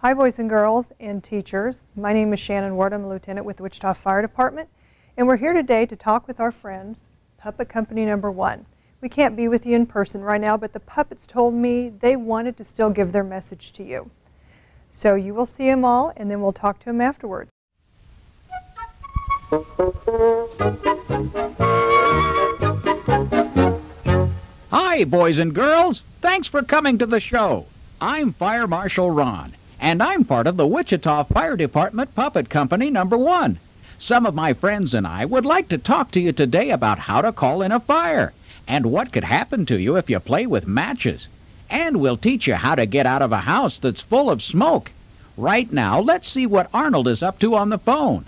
Hi, boys and girls and teachers. My name is Shannon Ward. I'm a lieutenant with the Wichita Fire Department, and we're here today to talk with our friends, Puppet Company Number 1. We can't be with you in person right now, but the puppets told me they wanted to still give their message to you. So you will see them all, and then we'll talk to them afterwards. Hi, boys and girls. Thanks for coming to the show. I'm Fire Marshal Ron, and I'm part of the Wichita Fire Department Puppet Company Number 1. Some of my friends and I would like to talk to you today about how to call in a fire and what could happen to you if you play with matches. And we'll teach you how to get out of a house that's full of smoke. Right now, let's see what Arnold is up to on the phone.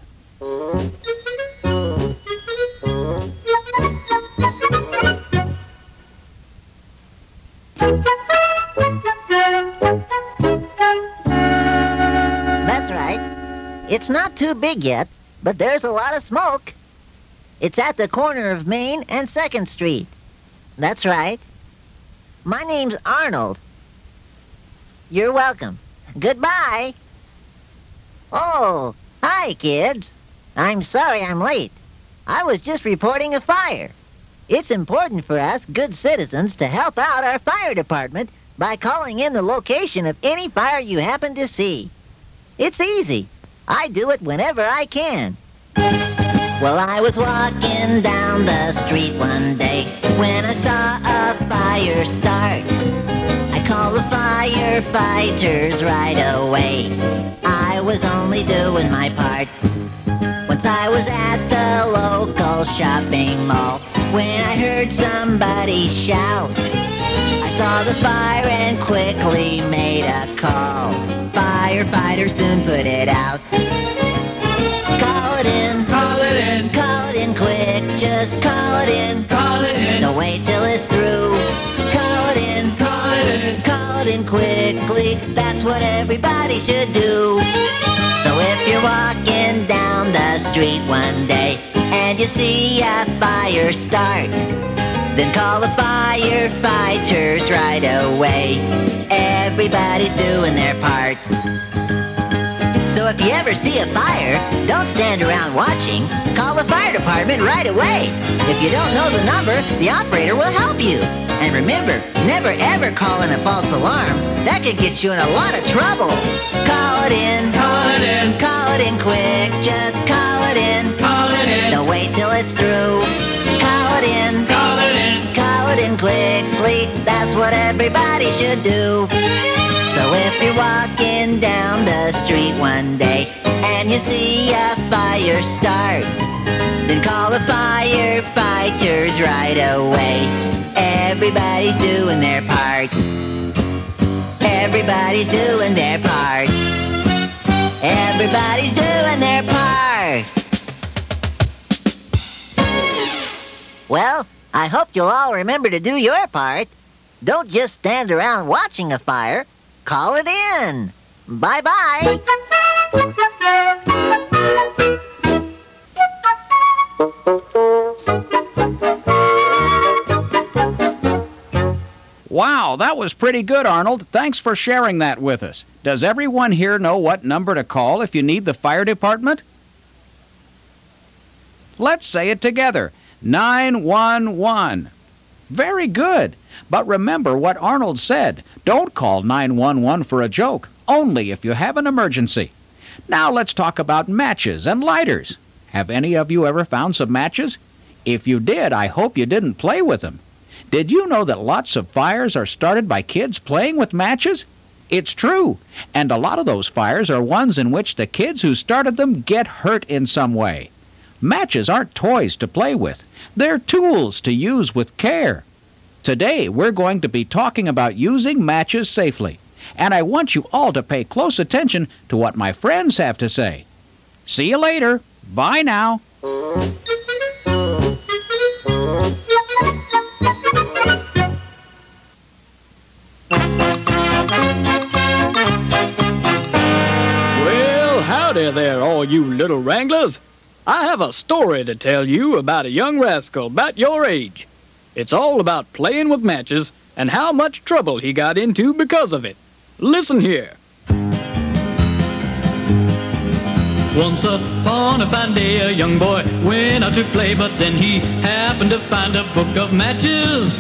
That's right. It's not too big yet, but there's a lot of smoke. It's at the corner of Main and 2nd Street. That's right. My name's Arnold. You're welcome. Goodbye. Oh, hi, kids. I'm sorry I'm late. I was just reporting a fire. It's important for us good citizens to help out our fire department by calling in the location of any fire you happen to see. It's easy. I do it whenever I can. Well, I was walking down the street one day when I saw a fire start. I called the firefighters right away. I was only doing my part. Once I was at the local shopping mall when I heard somebody shout. I saw the fire and quickly made a call. Firefighters soon put it out. Call it in. Call it in. Call it in quick. Just call it in. Call it in. Don't wait till it's through. Call it in. Call it in. Call it in quickly. That's what everybody should do. So if you're walking down the street one day and you see a fire start, then call the firefighters right away. Everybody's doing their part. So if you ever see a fire, don't stand around watching. Call the fire department right away. If you don't know the number, the operator will help you. And remember, never ever call in a false alarm. That could get you in a lot of trouble. Call it in. Call it in. Call it in quick. Just call it in. Call it in. Don't wait till it's through. Call it in. Call it in. Call it in quickly. That's what everybody should do. So if you're walking down the street one day and you see a fire start, then call the firefighters right away. Everybody's doing their part. Everybody's doing their part. Everybody's doing their part. Well, I hope you'll all remember to do your part. Don't just stand around watching a fire. Call it in. Bye-bye. Wow, that was pretty good, Arnold. Thanks for sharing that with us. Does everyone here know what number to call if you need the fire department? Let's say it together. 911. Very good. But remember what Arnold said. Don't call 911 for a joke, only if you have an emergency. Now let's talk about matches and lighters. Have any of you ever found some matches? If you did, I hope you didn't play with them. Did you know that lots of fires are started by kids playing with matches? It's true, and a lot of those fires are ones in which the kids who started them get hurt in some way. Matches aren't toys to play with. They're tools to use with care. Today, we're going to be talking about using matches safely, and I want you all to pay close attention to what my friends have to say. See you later. Bye now. Well, howdy there, all you little wranglers. I have a story to tell you about a young rascal about your age. It's all about playing with matches and how much trouble he got into because of it. Listen here. Once upon a fine day, a young boy went out to play, but then he happened to find a book of matches.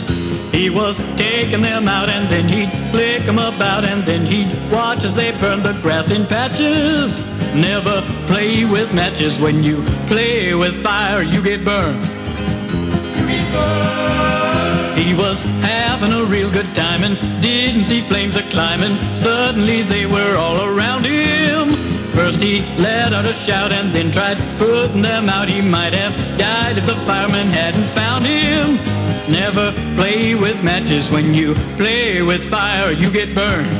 He was taking them out, and then he'd flick them about, and then he'd watch as they burned the grass in patches. Never play with matches. When you play with fire, you get burned. You get burned. He was having a real good time and didn't see flames a-climbing. Suddenly they were all around him. First he let out a shout and then tried putting them out. He might have died if the firemen hadn't found him. Never play with matches. When you play with fire, you get burned.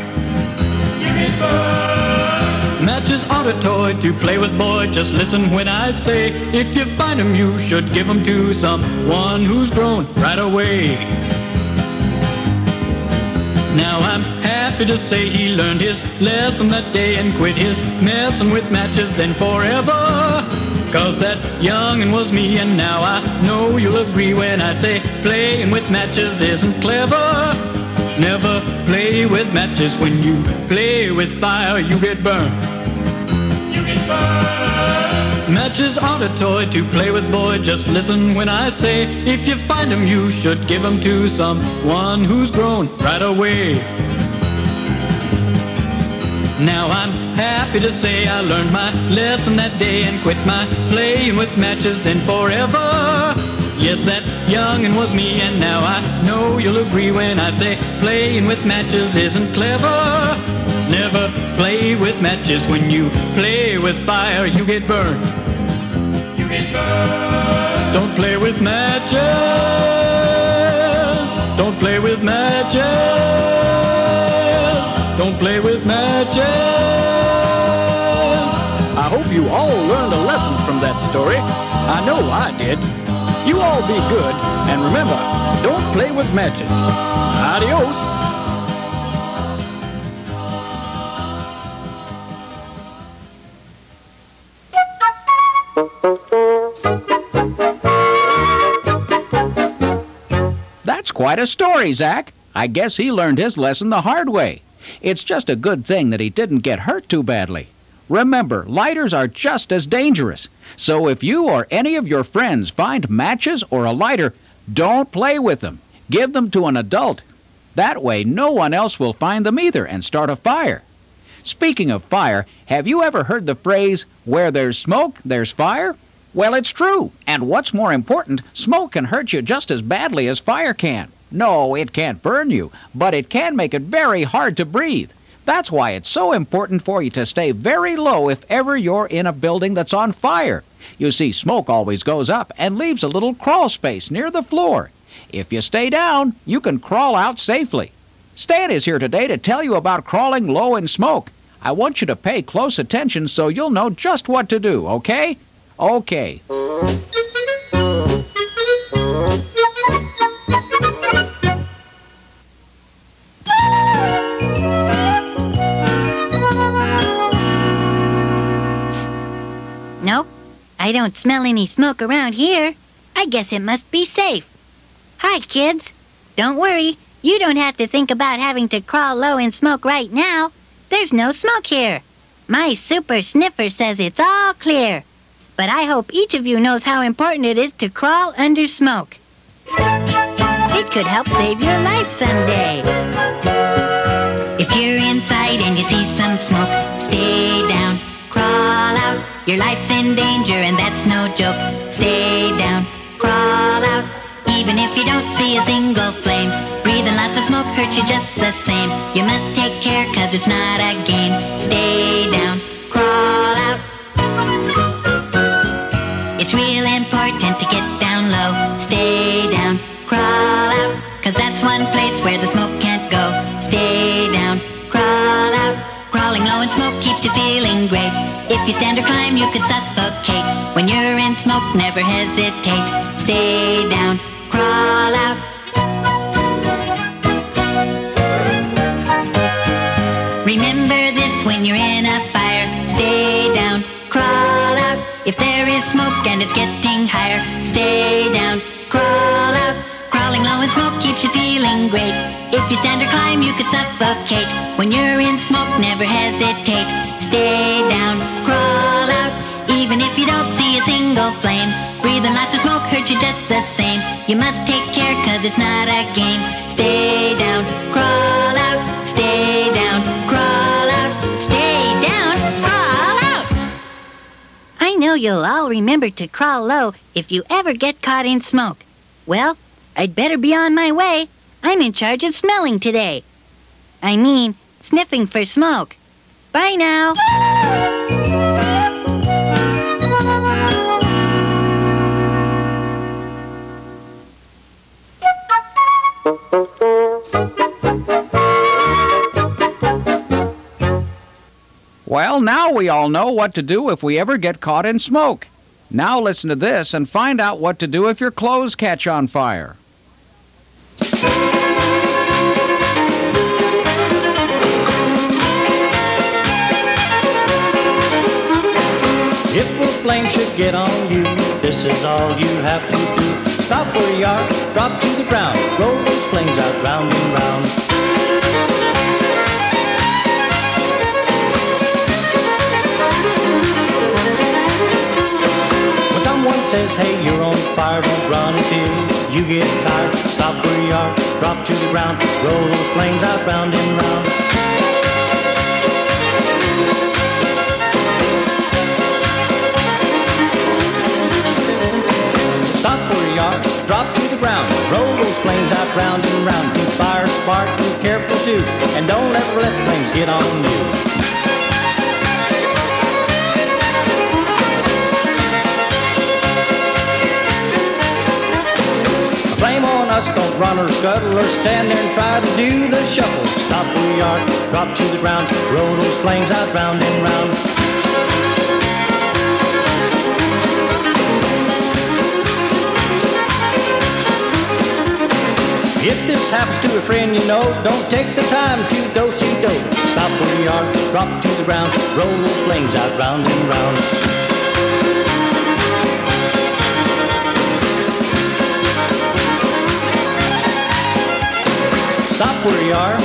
You get burned. Matches aren't a toy to play with, boy. Just listen when I say, if you find 'em, you should give 'em to someone who's grown right away. Now I'm happy to say he learned his lesson that day and quit his messing with matches then forever. 'Cause that young'un was me, and now I know you'll agree when I say playing with matches isn't clever. Never play with matches. When you play with fire, you get burned. You get burned. Matches aren't a toy to play with, boy. Just listen when I say, if you find 'em, you should give 'em to someone who's grown right away. Now I'm happy to say I learned my lesson that day and quit my playing with matches then forever. Yes, that young'un was me, and now I know you'll agree when I say playing with matches isn't clever. Never play with matches. When you play with fire, you get burned. You get burned. Don't play with matches. Don't play with matches. Don't play with matches. I hope you all learned a lesson from that story. I know I did. You all be good, and remember, don't play with matches. Adios. That's quite a story, Zach. I guess he learned his lesson the hard way. It's just a good thing that he didn't get hurt too badly. Remember, lighters are just as dangerous. So if you or any of your friends find matches or a lighter, don't play with them. Give them to an adult. That way, no one else will find them either and start a fire. Speaking of fire, have you ever heard the phrase, where there's smoke, there's fire? Well, it's true. And what's more important, smoke can hurt you just as badly as fire can. No, it can't burn you, but it can make it very hard to breathe. That's why it's so important for you to stay very low if ever you're in a building that's on fire. You see, smoke always goes up and leaves a little crawl space near the floor. If you stay down, you can crawl out safely. Stan is here today to tell you about crawling low in smoke. I want you to pay close attention so you'll know just what to do, okay? Okay. Nope, I don't smell any smoke around here. I guess it must be safe. Hi, kids. Don't worry, you don't have to think about having to crawl low in smoke right now. There's no smoke here. My super sniffer says it's all clear. But I hope each of you knows how important it is to crawl under smoke. It could help save your life someday. If you're inside and you see some smoke, stay down, crawl out. Your life's in danger and that's no joke. Stay down, crawl out. Even if you don't see a single flame, breathing lots of smoke hurts you just the same. You must take care 'cause it's not a game. Stay down, crawl out. It's real important to get down low. Stay down, crawl out, 'cause that's one place where the smoke can't go. Stay down, crawl out. Crawling low in smoke keeps you feeling great. If you stand or climb, you could suffocate. When you're in smoke, never hesitate. Stay down, crawl out. Remember this when you're in a fire. Stay down, crawl out. If there is smoke and it's getting higher, stay down, crawl out. Crawling low in smoke keeps you feeling great. If you stand or climb, you could suffocate. When you're in smoke, never hesitate. Stay down, crawl out. single flame. Breathing lots of smoke hurts you just the same. You must take care 'cause it's not a game. Stay down, crawl out. Stay down, crawl out. Stay down, crawl out. I know you'll all remember to crawl low if you ever get caught in smoke. Well, I'd better be on my way. I'm in charge of smelling today. I mean, sniffing for smoke. Bye now. Well, now we all know what to do if we ever get caught in smoke. Now listen to this and find out what to do if your clothes catch on fire. If a flame should get on you, this is all you have to do. Stop where you are, drop to the ground, roll those flames out round and round. When someone says, hey, you're on fire, don't run until you get tired. Stop where you are, drop to the ground, roll those flames out round and round. Stop where you are, drop to the ground, roll those flames out round and round. Keep fire spark, be careful too, and don't ever let flames get on you. A flame on us, don't run or scuttle or stand there and try to do the shuffle. Stop where you are, drop to the ground, roll those flames out round and round. If this happens to a friend you know, don't take the time to do-si-do. Stop where you are, drop to the ground, roll those flames out round and round. Stop where you are,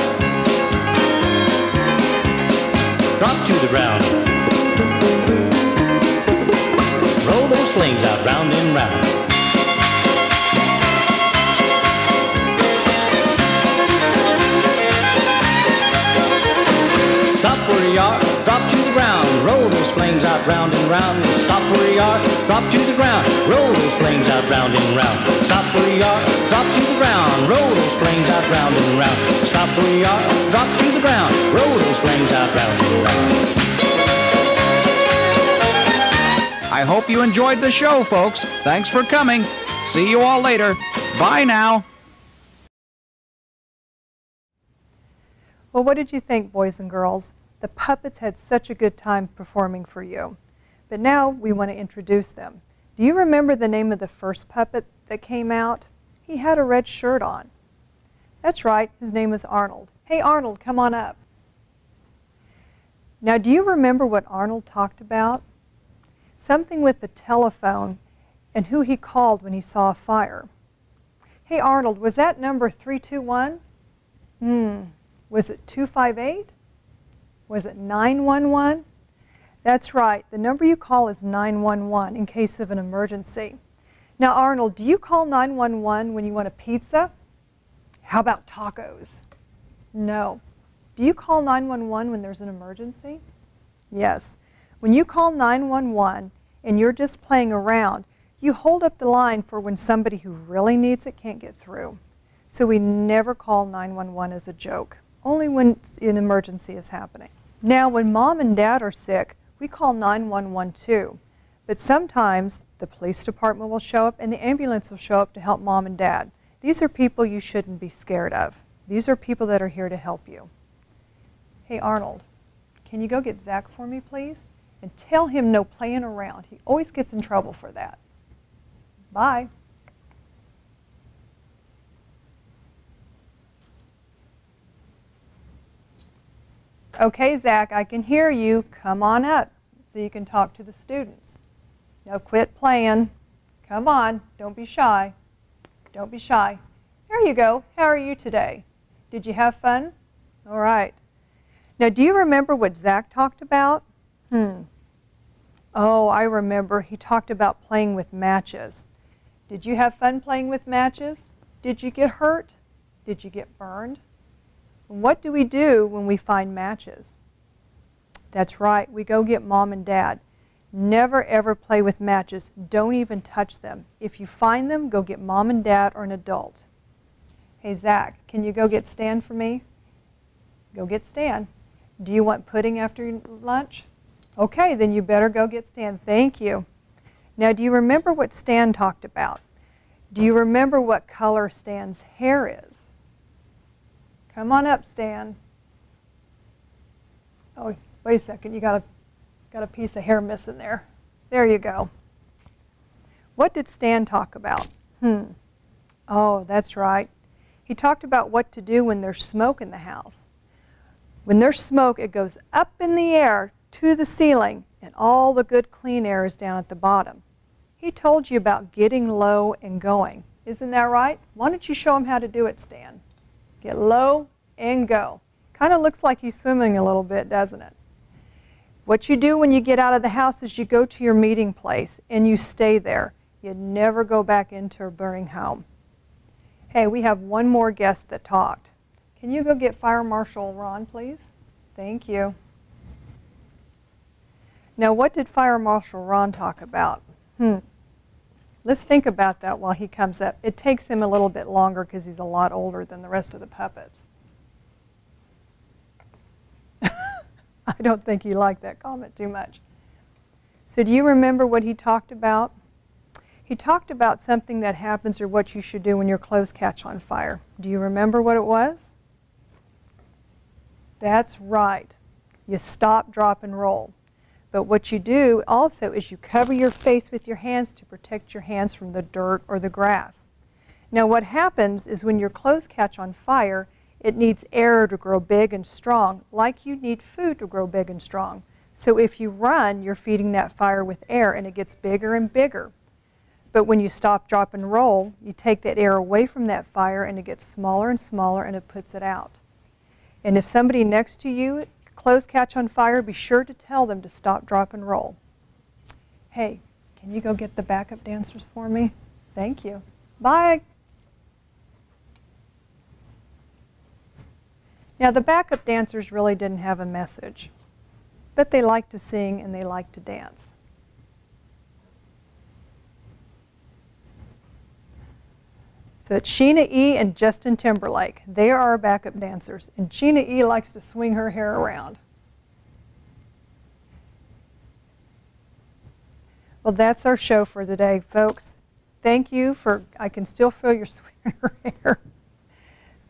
drop to the ground, roll those flames out round and round. Stop where you are, drop to the ground, roll those flames out round and round. Stop where you are, drop to the ground, roll those flames out round and round. Stop where you are, drop to the ground, roll those flames out round and round. Stop where you are, drop to the ground, roll those flames out round and round. I hope you enjoyed the show, folks. Thanks for coming. See you all later. Bye now. Well, what did you think, boys and girls? The puppets had such a good time performing for you. But now we want to introduce them. Do you remember the name of the first puppet that came out? He had a red shirt on. That's right, his name was Arnold. Hey, Arnold, come on up. Now, do you remember what Arnold talked about? Something with the telephone and who he called when he saw a fire. Hey, Arnold, was that number 321? Was it 258? Was it 911? That's right. The number you call is 911 in case of an emergency. Now, Arnold, do you call 911 when you want a pizza? How about tacos? No. Do you call 911 when there's an emergency? Yes. When you call 911 and you're just playing around, you hold up the line for when somebody who really needs it can't get through. So we never call 911 as a joke. Only when an emergency is happening. Now, when mom and dad are sick, we call 911 too. But sometimes the police department will show up and the ambulance will show up to help mom and dad. These are people you shouldn't be scared of. These are people that are here to help you. Hey, Arnold, can you go get Zach for me, please? And tell him no playing around. He always gets in trouble for that. Bye. Okay, Zach, I can hear you. Come on up so you can talk to the students. Now quit playing. Come on, don't be shy. Don't be shy. There you go. How are you today? Did you have fun? All right. Now, do you remember what Zach talked about? Oh, I remember. He talked about playing with matches. Did you have fun playing with matches? Did you get hurt? Did you get burned? What do we do when we find matches? That's right, we go get Mom and Dad. Never ever play with matches. Don't even touch them. If you find them, go get Mom and Dad or an adult. Hey, Zach, can you go get Stan for me? Go get Stan. Do you want pudding after your lunch? Okay, then you better go get Stan. Thank you. Now, do you remember what Stan talked about? Do you remember what color Stan's hair is? Come on up, Stan. Oh, wait a second. You got a piece of hair missing there. There you go. What did Stan talk about? Oh, that's right. He talked about what to do when there's smoke in the house. When there's smoke, it goes up in the air to the ceiling, and all the good clean air is down at the bottom. He told you about getting low and going. Isn't that right? Why don't you show him how to do it, Stan? Get low and go. Kind of looks like he's swimming a little bit, doesn't it? What you do when you get out of the house is you go to your meeting place and you stay there. You never go back into a burning home. Hey, we have one more guest that talked. Can you go get Fire Marshal Ron, please? Thank you. Now, what did Fire Marshal Ron talk about? Let's think about that while he comes up. It takes him a little bit longer because he's a lot older than the rest of the puppets. I don't think he liked that comment too much. So do you remember what he talked about? He talked about something that happens or what you should do when your clothes catch on fire. Do you remember what it was? That's right. You stop, drop, and roll. But what you do also is you cover your face with your hands to protect your hands from the dirt or the grass. Now what happens is when your clothes catch on fire, it needs air to grow big and strong, like you need food to grow big and strong. So if you run, you're feeding that fire with air and it gets bigger and bigger. But when you stop, drop, and roll, you take that air away from that fire and it gets smaller and smaller and it puts it out. And if somebody next to you, clothes catch on fire, be sure to tell them to stop, drop, and roll. Hey, can you go get the backup dancers for me? Thank you. Bye. Now, the backup dancers really didn't have a message, but they like to sing and they like to dance. So it's Sheena E. and Justin Timberlake. They are our backup dancers, and Sheena E. likes to swing her hair around. Well, that's our show for today, folks. Thank you for, I can still feel your swinging her hair.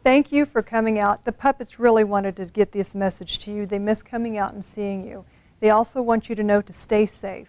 Thank you for coming out. The puppets really wanted to get this message to you. They miss coming out and seeing you. They also want you to know to stay safe.